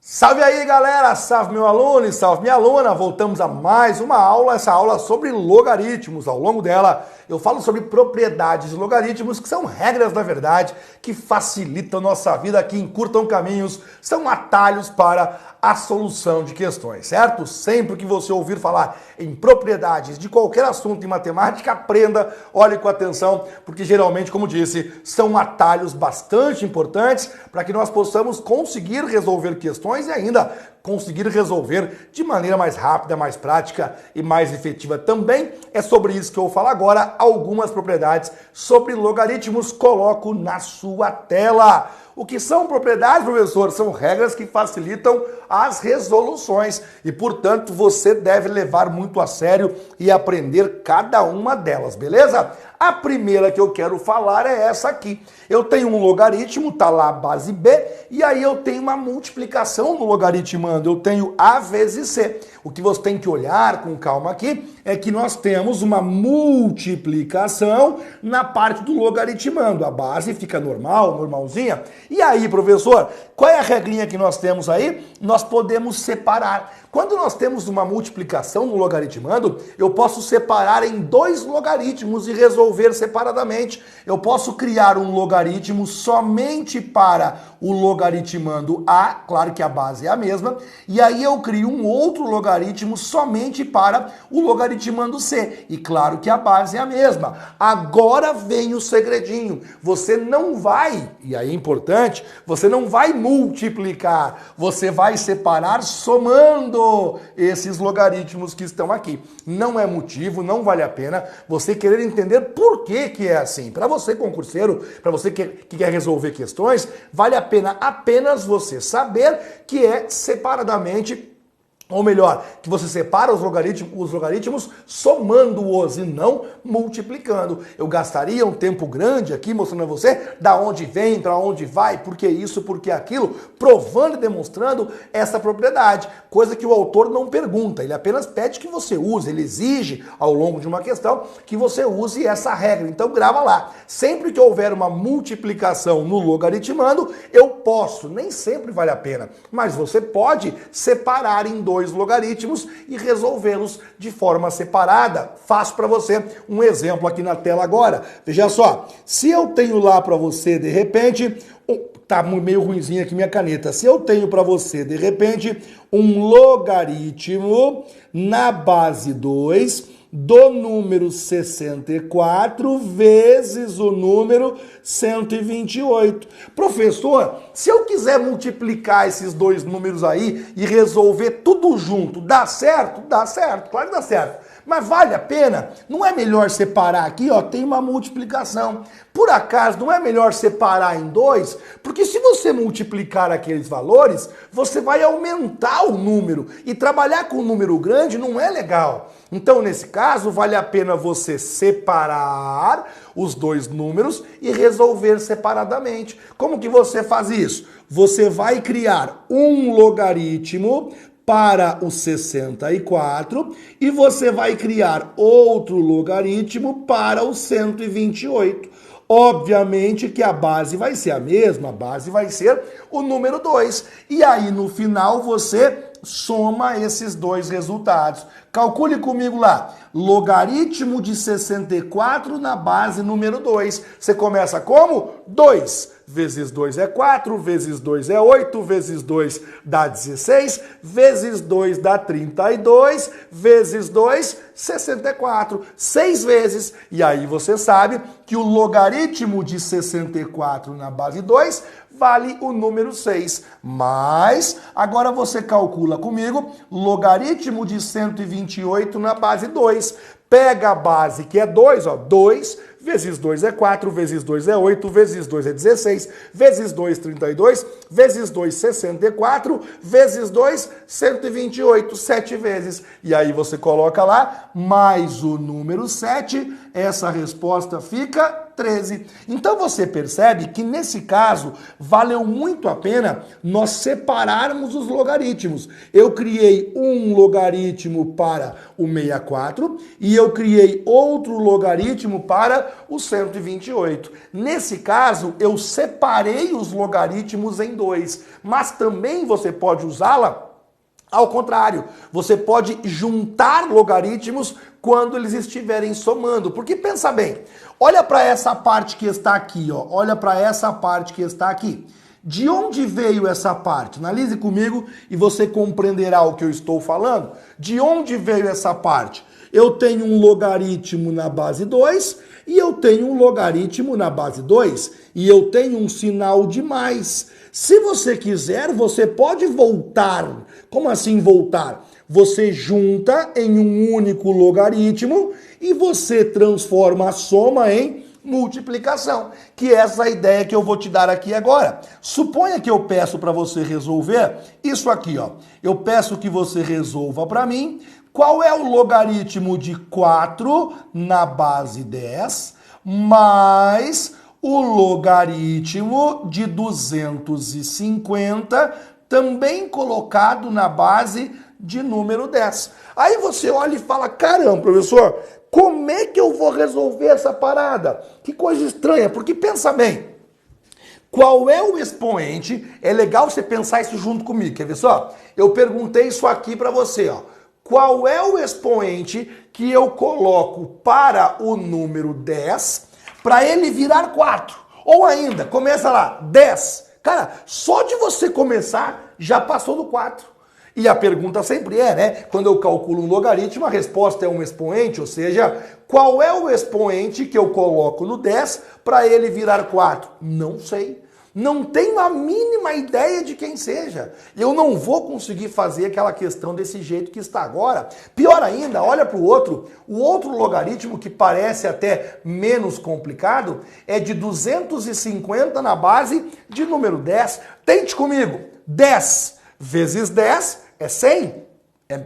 Salve aí, galera! Salve meu aluno e salve minha aluna! Voltamos a mais uma aula, essa aula sobre logaritmos. Ao longo dela, eu falo sobre propriedades de logaritmos, que são regras, na verdade, que facilitam nossa vida, que encurtam caminhos, são atalhos para a solução de questões, certo? Sempre que você ouvir falar em propriedades de qualquer assunto em matemática, aprenda, olhe com atenção, porque geralmente, como disse, são atalhos bastante importantes para que nós possamos conseguir resolver questões e ainda conseguir resolver de maneira mais rápida, mais prática e mais efetiva também. É sobre isso que eu vou falar agora, algumas propriedades sobre logaritmos, coloco na sua tela. O que são propriedades, professor? São regras que facilitam as resoluções e, portanto, você deve levar muito a sério e aprender cada uma delas, beleza? A primeira que eu quero falar é essa aqui. Eu tenho um logaritmo, tá lá a base B, e aí eu tenho uma multiplicação no logaritmando. Eu tenho A vezes C. O que você tem que olhar com calma aqui é que nós temos uma multiplicação na parte do logaritmando. A base fica normal, normalzinha. E aí, professor, qual é a regrinha que nós temos aí? Nós podemos separar. Quando nós temos uma multiplicação no logaritmando, eu posso separar em dois logaritmos e resolver separadamente. Eu posso criar um logaritmo somente para o logaritmando A, claro que a base é a mesma, e aí eu crio um outro logaritmo somente para o logaritmando C, e claro que a base é a mesma. Agora vem o segredinho, você não vai, e aí é importante, você não vai multiplicar, você vai separar somando esses logaritmos que estão aqui. Não é motivo, não vale a pena você querer entender por que que é assim. Para você concurseiro, para você que quer resolver questões, vale a pena apenas você saber que é separadamente, ou melhor, que você separa os logaritmos somando-os e não multiplicando. Eu gastaria um tempo grande aqui mostrando a você da onde vem, para onde vai, por que isso, por que aquilo, provando e demonstrando essa propriedade, coisa que o autor não pergunta, ele apenas pede que você use, ele exige ao longo de uma questão que você use essa regra. Então grava lá, sempre que houver uma multiplicação no logaritmando, eu posso, nem sempre vale a pena, mas você pode separar em dois logaritmos e resolvê-los de forma separada. Faço para você um exemplo aqui na tela agora. Veja só, se eu tenho lá para você, de repente, tá meio ruimzinho aqui minha caneta, se eu tenho para você, de repente, um logaritmo na base 2 do número 64 vezes o número 128. Professor, se eu quiser multiplicar esses dois números aí e resolver tudo junto, dá certo? Dá certo, claro que dá certo. Mas vale a pena? Não é melhor separar aqui, ó, tem uma multiplicação. Por acaso, não é melhor separar em dois? Porque se você multiplicar aqueles valores, você vai aumentar o número. E trabalhar com um número grande não é legal. Então, nesse caso, vale a pena você separar os dois números e resolver separadamente. Como que você faz isso? Você vai criar um logaritmo para o 64 e você vai criar outro logaritmo para o 128. Obviamente que a base vai ser a mesma, a base vai ser o número 2. E aí no final você soma esses dois resultados. Calcule comigo lá, logaritmo de 64 na base número 2. Você começa como? 2 vezes 2 é 4, vezes 2 é 8, vezes 2 dá 16, vezes 2 dá 32, vezes 2, 64. 6 vezes. E aí você sabe que o logaritmo de 64 na base 2 vale o número 6. Mas, agora você calcula comigo, logaritmo de 128 na base 2. Pega a base que é 2, ó, 2 vezes 2 é 4, vezes 2 é 8, vezes 2 é 16, vezes 2, 32, vezes 2, 64, vezes 2, 128, 7 vezes. E aí você coloca lá, mais o número 7, essa resposta fica 13. Então você percebe que nesse caso valeu muito a pena nós separarmos os logaritmos. Eu criei um logaritmo para o 64 e eu criei outro logaritmo para o 128. Nesse caso, eu separei os logaritmos em dois, mas também você pode usá-la ao contrário. Você pode juntar logaritmos quando eles estiverem somando. Porque pensa bem, olha para essa parte que está aqui, ó. Olha para essa parte que está aqui. De onde veio essa parte? Analise comigo e você compreenderá o que eu estou falando. De onde veio essa parte? Eu tenho um logaritmo na base 2 e eu tenho um logaritmo na base 2 e eu tenho um sinal de mais. Se você quiser, você pode voltar. Como assim voltar? Você junta em um único logaritmo e você transforma a soma em multiplicação, que é essa ideia que eu vou te dar aqui agora. Suponha que eu peço para você resolver isso aqui, ó. Eu peço que você resolva para mim qual é o logaritmo de 4 na base 10 mais o logaritmo de 250 também colocado na base de número 10. Aí você olha e fala, caramba, professor, como é que eu vou resolver essa parada? Que coisa estranha, porque pensa bem, qual é o expoente? É legal você pensar isso junto comigo, quer ver só? Eu perguntei isso aqui para você, ó. Qual é o expoente que eu coloco para o número 10 para ele virar 4? Ou ainda, começa lá, 10. Cara, só de você começar, já passou do 4. E a pergunta sempre é, né? Quando eu calculo um logaritmo, a resposta é um expoente, ou seja, qual é o expoente que eu coloco no 10 para ele virar 4? Não sei. Não tenho a mínima ideia de quem seja. Eu não vou conseguir fazer aquela questão desse jeito que está agora. Pior ainda, olha para o outro logaritmo que parece até menos complicado é de 250 na base de número 10. Tente comigo. 10 vezes 10 é 100.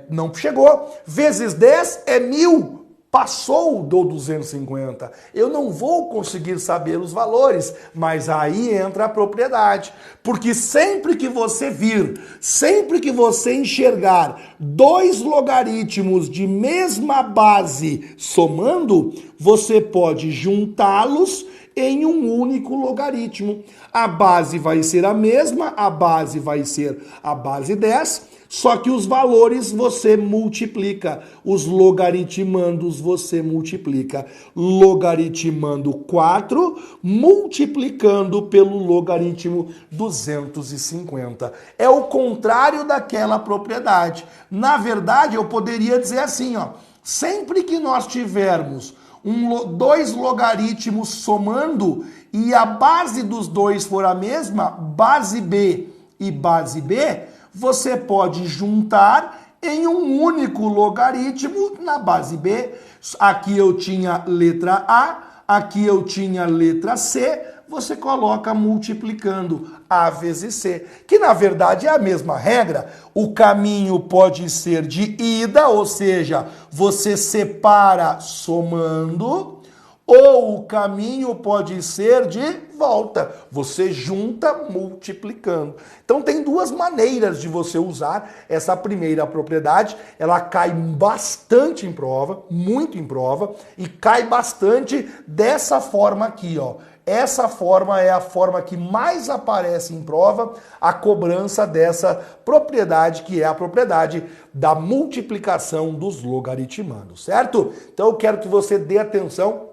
Não chegou. Vezes 10 é 1000. Passou do 250. Eu não vou conseguir saber os valores, mas aí entra a propriedade. Porque sempre que você vir, sempre que você enxergar dois logaritmos de mesma base somando, você pode juntá-los em um único logaritmo. A base vai ser a mesma, a base vai ser a base 10, só que os valores você multiplica, os logaritmandos você multiplica. Logaritmando 4, multiplicando pelo logaritmo 250. É o contrário daquela propriedade. Na verdade, eu poderia dizer assim, ó, sempre que nós tivermos dois logaritmos somando e a base dos dois for a mesma, base B e base B, você pode juntar em um único logaritmo na base B. Aqui eu tinha letra A, aqui eu tinha letra C, você coloca multiplicando A vezes C, que na verdade é a mesma regra. O caminho pode ser de ida, ou seja, você separa somando, ou o caminho pode ser de volta, você junta multiplicando. Então tem duas maneiras de você usar essa primeira propriedade, ela cai bastante em prova, muito em prova, e cai bastante dessa forma aqui, ó. Essa forma é a forma que mais aparece em prova, a cobrança dessa propriedade, que é a propriedade da multiplicação dos logaritmandos, certo? Então eu quero que você dê atenção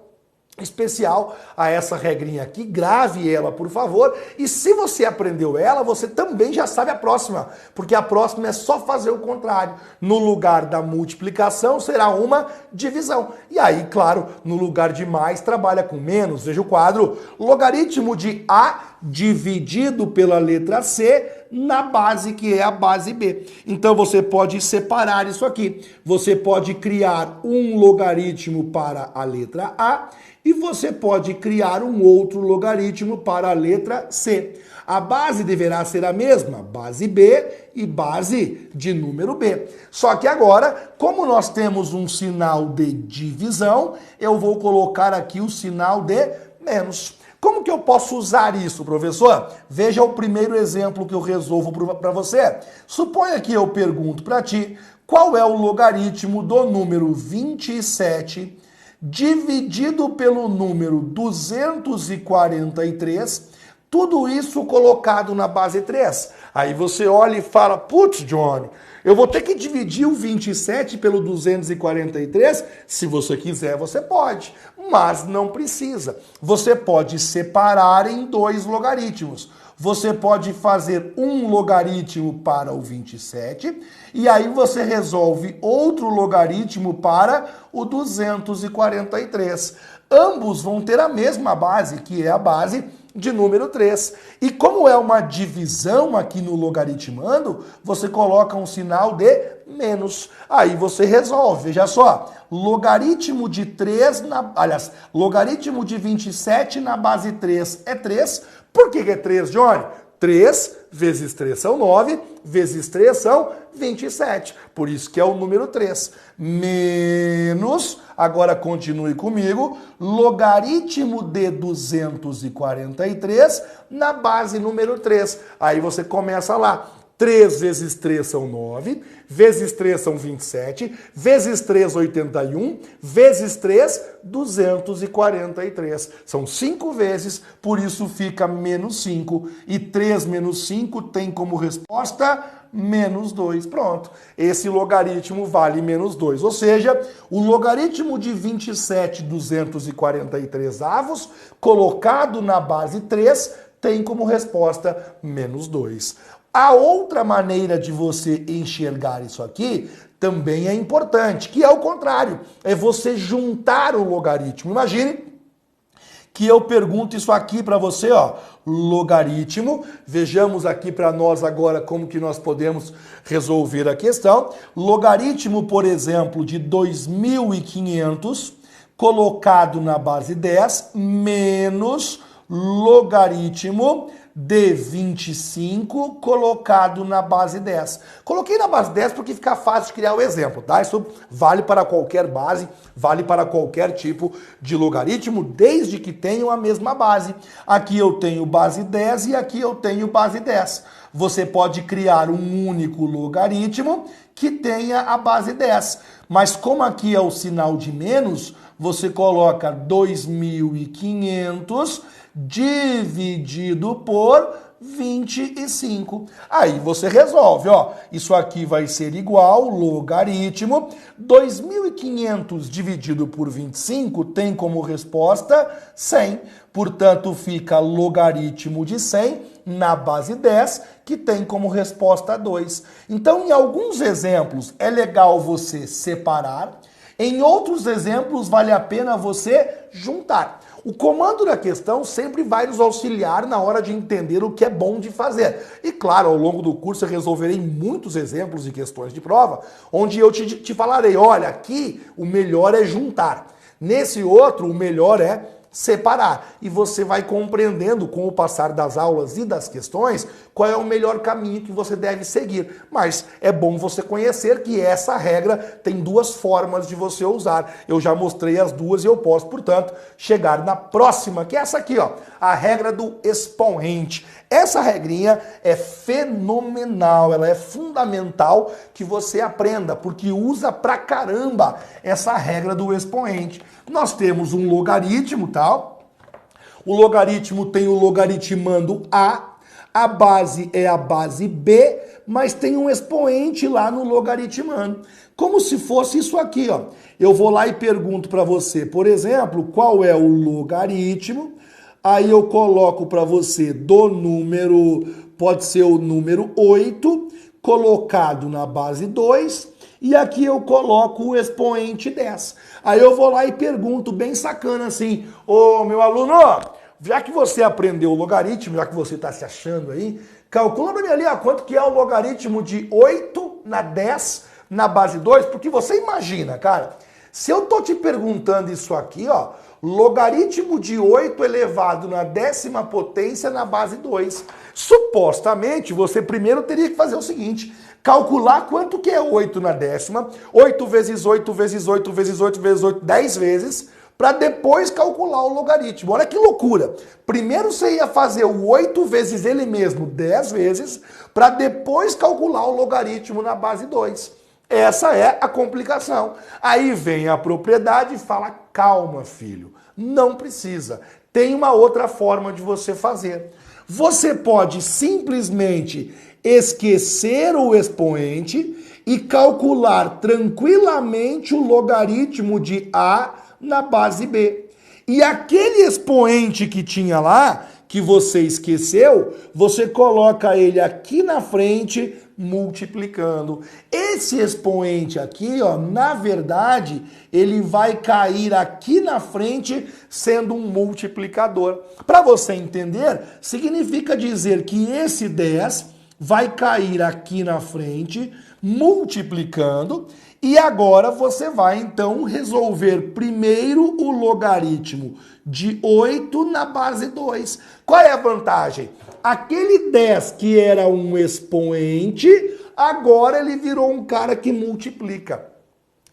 especial a essa regrinha aqui, grave ela, por favor, e se você aprendeu ela, você também já sabe a próxima, porque a próxima é só fazer o contrário. No lugar da multiplicação será uma divisão. E aí, claro, no lugar de mais, trabalha com menos. Veja o quadro, logaritmo de A dividido pela letra C na base que é a base B. Então você pode separar isso aqui. Você pode criar um logaritmo para a letra A e você pode criar um outro logaritmo para a letra C. A base deverá ser a mesma, base B e base de número B. Só que agora, como nós temos um sinal de divisão, eu vou colocar aqui o sinal de menos. Como que eu posso usar isso, professor? Veja o primeiro exemplo que eu resolvo para você. Suponha que eu pergunto para ti qual é o logaritmo do número 27 dividido pelo número 243, tudo isso colocado na base 3. Aí você olha e fala, putz, Johnny, eu vou ter que dividir o 27 pelo 243? Se você quiser, você pode, mas não precisa. Você pode separar em dois logaritmos. Você pode fazer um logaritmo para o 27 e aí você resolve outro logaritmo para o 243. Ambos vão ter a mesma base, que é a base de número 3. E como é uma divisão aqui no logaritmando, você coloca um sinal de menos. Aí você resolve. Veja só, logaritmo de 3, logaritmo de 27 na base 3 é 3. Por que é 3, Johnny? 3 vezes 3 são 9, vezes 3 são 27. Por isso que é o número 3. Menos, agora continue comigo, logaritmo de 243 na base número 3. Aí você começa lá. 3 vezes 3 são 9, vezes 3 são 27, vezes 3, 81, vezes 3, 243. São 5 vezes, por isso fica menos 5. E 3 menos 5 tem como resposta menos 2. Pronto. Esse logaritmo vale menos 2. Ou seja, o logaritmo de 27, 243 avos, colocado na base 3, tem como resposta menos 2. A outra maneira de você enxergar isso aqui também é importante, que é o contrário, é você juntar o logaritmo. Imagine que eu pergunto isso aqui para você, ó, logaritmo, vejamos aqui para nós agora como que nós podemos resolver a questão. Logaritmo, por exemplo, de 2.500 colocado na base 10 menos logaritmo de 25 colocado na base 10. Coloquei na base 10 porque fica fácil de criar o exemplo, tá? Isso vale para qualquer base, vale para qualquer tipo de logaritmo, desde que tenham a mesma base. Aqui eu tenho base 10 e aqui eu tenho base 10. Você pode criar um único logaritmo que tenha a base 10. Mas como aqui é o sinal de menos, você coloca 2.500 dividido por 25. Aí você resolve, ó. Isso aqui vai ser igual, logaritmo, 2.500 dividido por 25 tem como resposta 100. Portanto, fica logaritmo de 100 na base 10, que tem como resposta 2. Então, em alguns exemplos, é legal você separar. Em outros exemplos, vale a pena você juntar. O comando da questão sempre vai nos auxiliar na hora de entender o que é bom de fazer. E claro, ao longo do curso eu resolverei muitos exemplos de questões de prova, onde eu te falarei, olha, aqui o melhor é juntar. Nesse outro, o melhor é separar. E você vai compreendendo com o passar das aulas e das questões qual é o melhor caminho que você deve seguir. Mas é bom você conhecer que essa regra tem duas formas de você usar. Eu já mostrei as duas e eu posso, portanto, chegar na próxima, que é essa aqui, ó, a regra do expoente. Essa regrinha é fenomenal, ela é fundamental que você aprenda, porque usa pra caramba essa regra do expoente. Nós temos um logaritmo, tal. O logaritmo tem o logaritmando a base é a base B, mas tem um expoente lá no logaritmando. Como se fosse isso aqui, ó. Eu vou lá e pergunto para você, por exemplo, qual é o logaritmo? Aí eu coloco para você do número, pode ser o número 8, colocado na base 2, e aqui eu coloco o expoente 10. Aí eu vou lá e pergunto, bem sacana assim, ô meu aluno, já que você aprendeu o logaritmo, já que você está se achando aí, calcula para mim ali, ó, quanto que é o logaritmo de 8 na 10 na base 2, porque você imagina, cara, se eu tô te perguntando isso aqui, ó, logaritmo de 8 elevado na 10ª potência na base 2. Supostamente, você primeiro teria que fazer o seguinte, calcular quanto que é 8 na 10ª, 8 vezes 8 vezes 8 vezes 8 vezes 8, 10 vezes, para depois calcular o logaritmo. Olha que loucura. Primeiro você ia fazer o 8 vezes ele mesmo 10 vezes, para depois calcular o logaritmo na base 2. Essa é a complicação. Aí vem a propriedade e fala, calma, filho, não precisa. Tem uma outra forma de você fazer. Você pode simplesmente esquecer o expoente e calcular tranquilamente o logaritmo de A na base B. E aquele expoente que tinha lá, que você esqueceu, você coloca ele aqui na frente, multiplicando. Esse expoente aqui, ó, na verdade, ele vai cair aqui na frente sendo um multiplicador. Para você entender, significa dizer que esse 10 vai cair aqui na frente, multiplicando, e agora você vai então resolver primeiro o logaritmo de 8 na base 2. Qual é a vantagem? Aquele 10 que era um expoente, agora ele virou um cara que multiplica.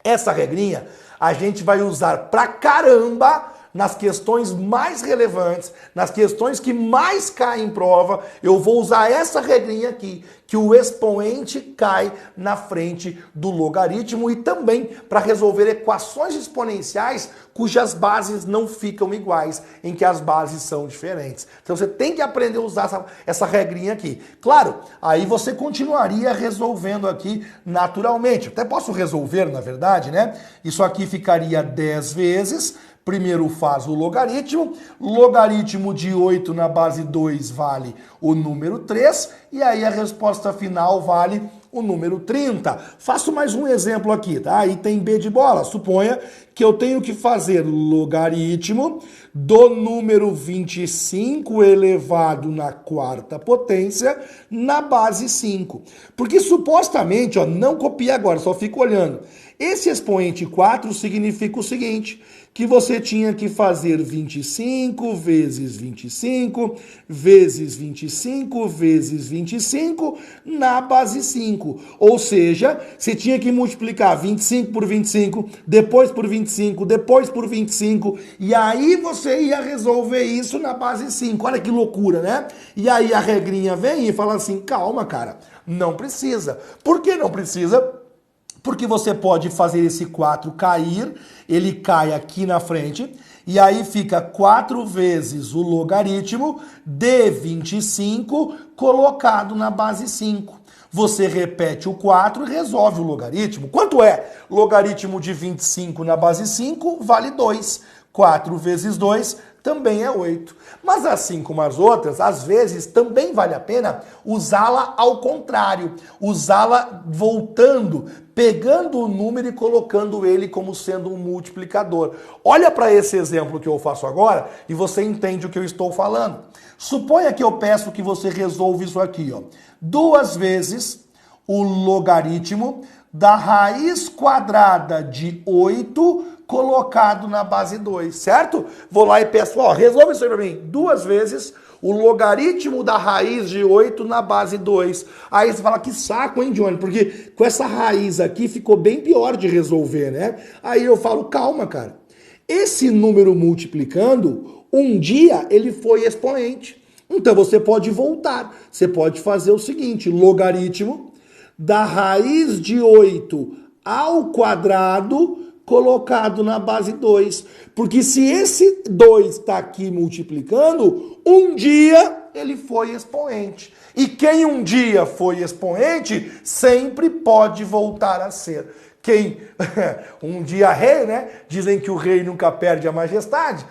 Essa regrinha a gente vai usar pra caramba nas questões mais relevantes, nas questões que mais caem em prova. Eu vou usar essa regrinha aqui, que o expoente cai na frente do logaritmo, e também para resolver equações exponenciais cujas bases não ficam iguais, em que as bases são diferentes. Então você tem que aprender a usar essa regrinha aqui. Claro, aí você continuaria resolvendo aqui naturalmente. Até posso resolver, na verdade, né? Isso aqui ficaria 10 vezes. Primeiro faz o logaritmo de 8 na base 2 vale o número 3, e aí a resposta final vale o número 30. Faço mais um exemplo aqui, tá? Aí tem B de bola. Suponha que eu tenho que fazer logaritmo do número 25 elevado na quarta potência na base 5. Porque supostamente, ó, não copia agora, só fica olhando. Esse expoente 4 significa o seguinte, que você tinha que fazer 25 vezes 25 vezes 25 vezes 25 na base 5. Ou seja, você tinha que multiplicar 25 por 25, depois por 25, depois por 25, e aí você ia resolver isso na base 5. Olha que loucura, né? E aí a regrinha vem e fala assim, calma, cara, não precisa. Por que não precisa? Porque você pode fazer esse 4 cair, ele cai aqui na frente, e aí fica 4 vezes o logaritmo de 25 colocado na base 5. Você repete o 4 e resolve o logaritmo. Quanto é? Logaritmo de 25 na base 5 vale 2. 4 vezes 2 também é 8. Mas assim como as outras, às vezes também vale a pena usá-la ao contrário, usá-la voltando, pegando o número e colocando ele como sendo um multiplicador. Olha para esse exemplo que eu faço agora e você entende o que eu estou falando. Suponha que eu peço que você resolva isso aqui, ó. 2 vezes o logaritmo da raiz quadrada de 8 colocado na base 2, certo? Vou lá e peço, ó, resolve isso aí pra mim. 2 vezes o logaritmo da raiz de 8 na base 2. Aí você fala, que saco, hein, Johnny? Porque com essa raiz aqui ficou bem pior de resolver, né? Aí eu falo, calma, cara. Esse número multiplicando, um dia ele foi expoente. Então você pode voltar. Você pode fazer o seguinte, logaritmo da raiz de 8 ao quadrado colocado na base 2. Porque se esse 2 está aqui multiplicando, um dia ele foi expoente. E quem um dia foi expoente, sempre pode voltar a ser. Quem um dia rei, né? Dizem que o rei nunca perde a majestade.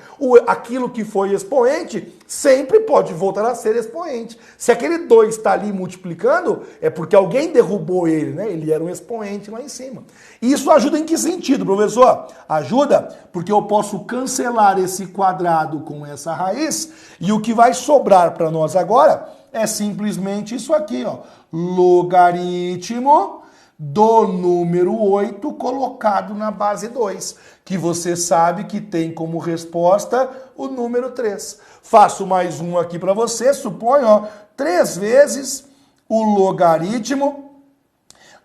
Aquilo que foi expoente sempre pode voltar a ser expoente. Se aquele 2 está ali multiplicando, é porque alguém derrubou ele, né? Ele era um expoente lá em cima. E isso ajuda em que sentido, professor? Ajuda porque eu posso cancelar esse quadrado com essa raiz e o que vai sobrar para nós agora é simplesmente isso aqui, ó. Logaritmo do número 8 colocado na base 2, que você sabe que tem como resposta o número 3. Faço mais um aqui para você, suponho, ó, 3 vezes o logaritmo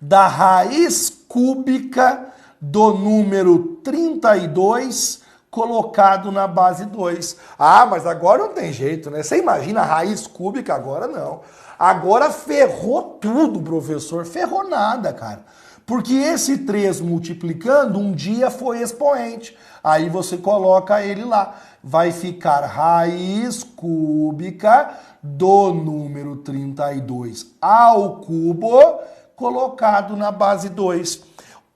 da raiz cúbica do número 32 colocado na base 2. Ah, mas agora não tem jeito, né? Você imagina a raiz cúbica? Agora não. Agora ferrou tudo, professor. Ferrou nada, cara. Porque esse 3 multiplicando um dia foi expoente. Aí você coloca ele lá. Vai ficar raiz cúbica do número 32 ao cubo colocado na base 2.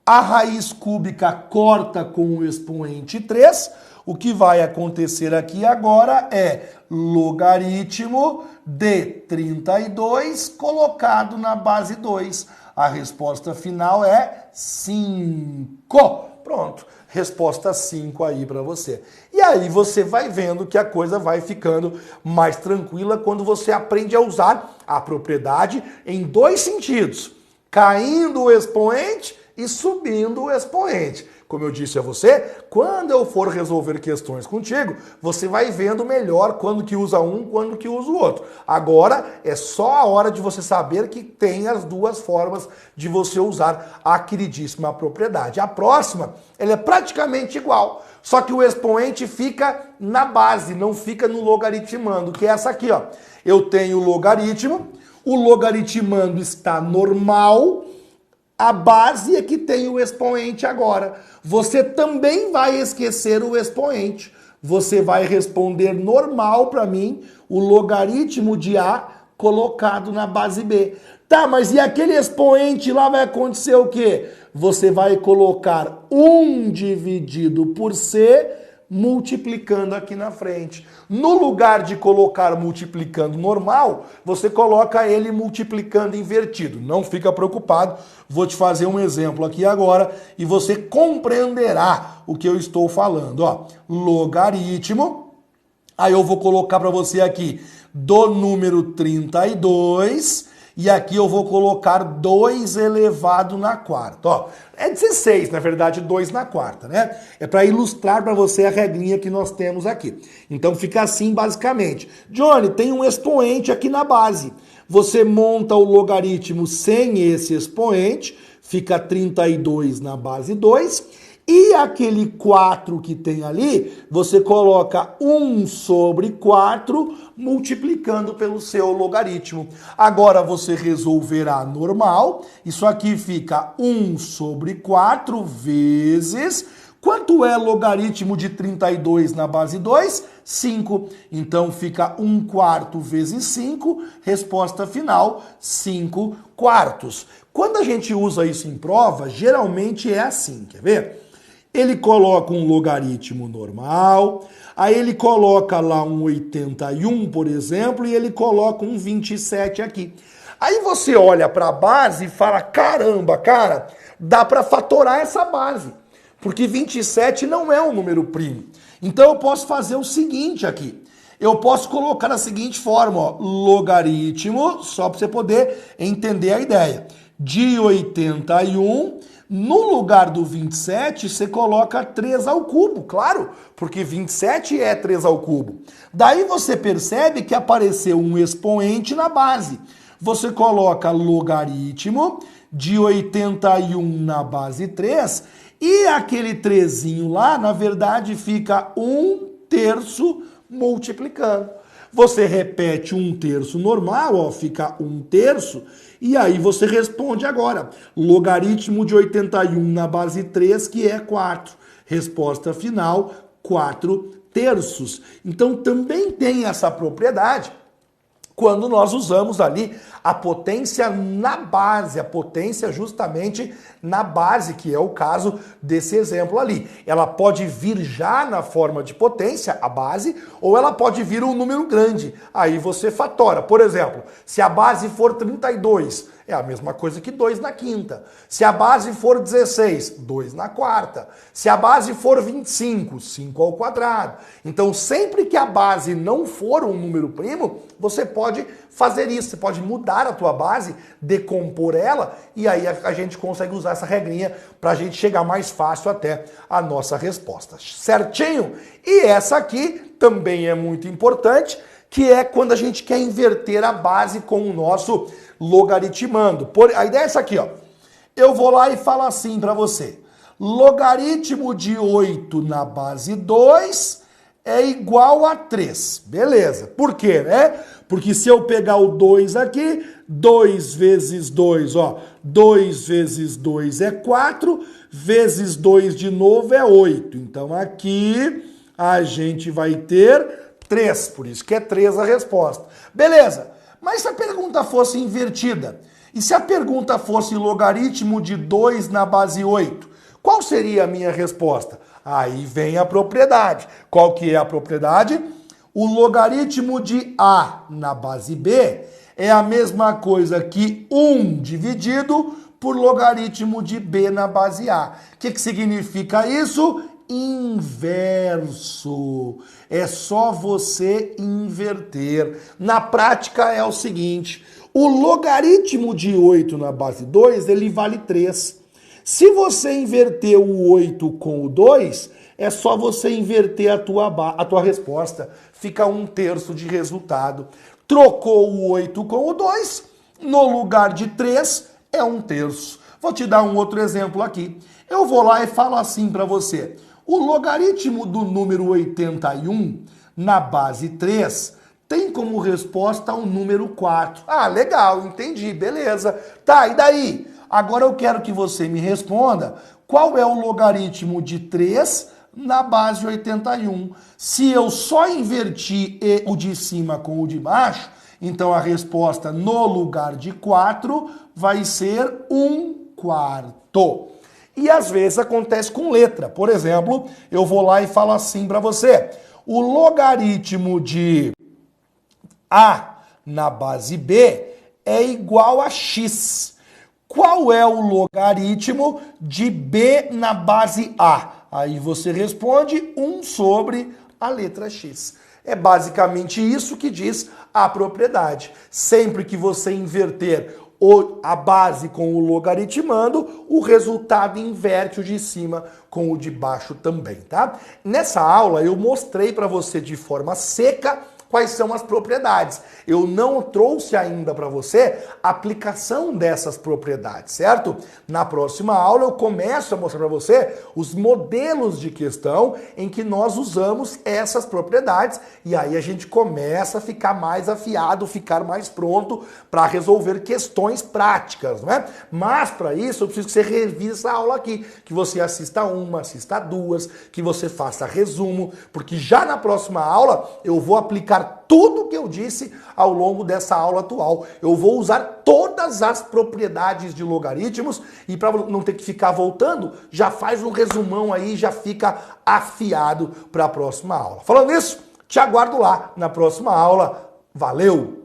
A raiz cúbica corta com o expoente 3. O que vai acontecer aqui agora é logaritmo de 32 colocado na base 2. A resposta final é 5. Pronto, resposta 5 aí para você. E aí você vai vendo que a coisa vai ficando mais tranquila quando você aprende a usar a propriedade em dois sentidos. Caindo o expoente e subindo o expoente. Como eu disse a você, quando eu for resolver questões contigo, você vai vendo melhor quando que usa um, quando que usa o outro. Agora é só a hora de você saber que tem as duas formas de você usar a queridíssima propriedade. A próxima, ela é praticamente igual, só que o expoente fica na base, não fica no logaritmando, que é essa aqui, ó. Eu tenho o logaritmando está normal, a base é que tem o expoente agora. Você também vai esquecer o expoente. Você vai responder normal para mim o logaritmo de A colocado na base B. Tá, mas e aquele expoente lá vai acontecer o quê? Você vai colocar 1 dividido por C multiplicando aqui na frente. No lugar de colocar multiplicando normal, você coloca ele multiplicando invertido. Não fica preocupado, vou te fazer um exemplo aqui agora e você compreenderá o que eu estou falando. Ó, logaritmo, aí eu vou colocar para você aqui do número 32... E aqui eu vou colocar 2 elevado na quarta. Ó, é 16, na verdade, 2 na quarta, né? É para ilustrar para você a regrinha que nós temos aqui. Então fica assim basicamente. Johnny, tem um expoente aqui na base. Você monta o logaritmo sem esse expoente, fica 32 na base 2. E aquele 4 que tem ali, você coloca 1 sobre 4 multiplicando pelo seu logaritmo. Agora você resolverá normal. Isso aqui fica 1 sobre 4 vezes... Quanto é logaritmo de 32 na base 2? 5. Então fica 1/4 vezes 5, resposta final, 5 quartos. Quando a gente usa isso em prova, geralmente é assim, quer ver? Ele coloca um logaritmo normal, aí ele coloca lá um 81, por exemplo, e ele coloca um 27 aqui. Aí você olha para a base e fala, caramba, cara, dá para fatorar essa base, porque 27 não é um número primo. Então eu posso fazer o seguinte aqui, eu posso colocar da seguinte forma, ó, logaritmo, só para você poder entender a ideia, de 81... No lugar do 27, você coloca 3 ao cubo, claro, porque 27 é 3 ao cubo. Daí você percebe que apareceu um expoente na base. Você coloca logaritmo de 81 na base 3 e aquele 3zinho lá, na verdade, fica 1/3 multiplicando. Você repete 1/3 normal, ó, fica 1/3, e aí você responde agora. Logaritmo de 81 na base 3, que é 4. Resposta final, 4/3. Então também tem essa propriedade quando nós usamos ali a potência na base, a potência justamente na base, que é o caso desse exemplo ali. Ela pode vir já na forma de potência, a base, ou ela pode vir um número grande. Aí você fatora. Por exemplo, se a base for 32, é a mesma coisa que 2 na quinta. Se a base for 16, 2 na quarta. Se a base for 25, 5 ao quadrado. Então, sempre que a base não for um número primo, você pode fazer isso. Você pode mudar a tua base, decompor ela, e aí a gente consegue usar essa regrinha para a gente chegar mais fácil até a nossa resposta. Certinho? E essa aqui também é muito importante, que é quando a gente quer inverter a base com o nosso logaritmando. A ideia é essa aqui, ó. Eu vou lá e falo assim para você. Logaritmo de 8 na base 2 é igual a 3. Beleza. Por quê, né? Porque se eu pegar o 2 aqui, 2 vezes 2, ó, 2 vezes 2 é 4, vezes 2 de novo é 8. Então aqui a gente vai ter 3, por isso que é 3 a resposta. Beleza. Mas se a pergunta fosse invertida, e se a pergunta fosse logaritmo de 2 na base 8, qual seria a minha resposta? Aí vem a propriedade. Qual que é a propriedade? O logaritmo de A na base B é a mesma coisa que 1 dividido por logaritmo de B na base A. O que significa isso? Inverso. É só você inverter. Na prática é o seguinte, o logaritmo de 8 na base 2, ele vale 3. Se você inverter o 8 com o 2, é só você inverter a tua resposta. Fica 1/3 de resultado. Trocou o 8 com o 2, no lugar de 3 é 1/3. Vou te dar um outro exemplo aqui. Eu vou lá e falo assim para você. O logaritmo do número 81 na base 3 tem como resposta o número 4. Ah, legal, entendi, beleza. Tá, e daí? Agora eu quero que você me responda qual é o logaritmo de 3 na base 81. Se eu só invertir o de cima com o de baixo, então a resposta no lugar de 4 vai ser 1/4. E às vezes acontece com letra. Por exemplo, eu vou lá e falo assim para você. O logaritmo de A na base B é igual a X. Qual é o logaritmo de B na base A? Aí você responde 1 sobre a letra X. É basicamente isso que diz a propriedade. Sempre que você inverter a base com o logaritmando, o resultado inverte o de cima com o de baixo também, tá? Nessa aula eu mostrei para você de forma seca quais são as propriedades. Eu não trouxe ainda para você a aplicação dessas propriedades, certo? Na próxima aula eu começo a mostrar para você os modelos de questão em que nós usamos essas propriedades e aí a gente começa a ficar mais afiado, ficar mais pronto para resolver questões práticas, não é? Mas para isso eu preciso que você revise essa aula aqui, que você assista uma, assista duas, que você faça resumo, porque já na próxima aula eu vou aplicar tudo que eu disse ao longo dessa aula atual. Eu vou usar todas as propriedades de logaritmos e para não ter que ficar voltando, já faz um resumão aí, já fica afiado para a próxima aula. Falando nisso, te aguardo lá na próxima aula. Valeu!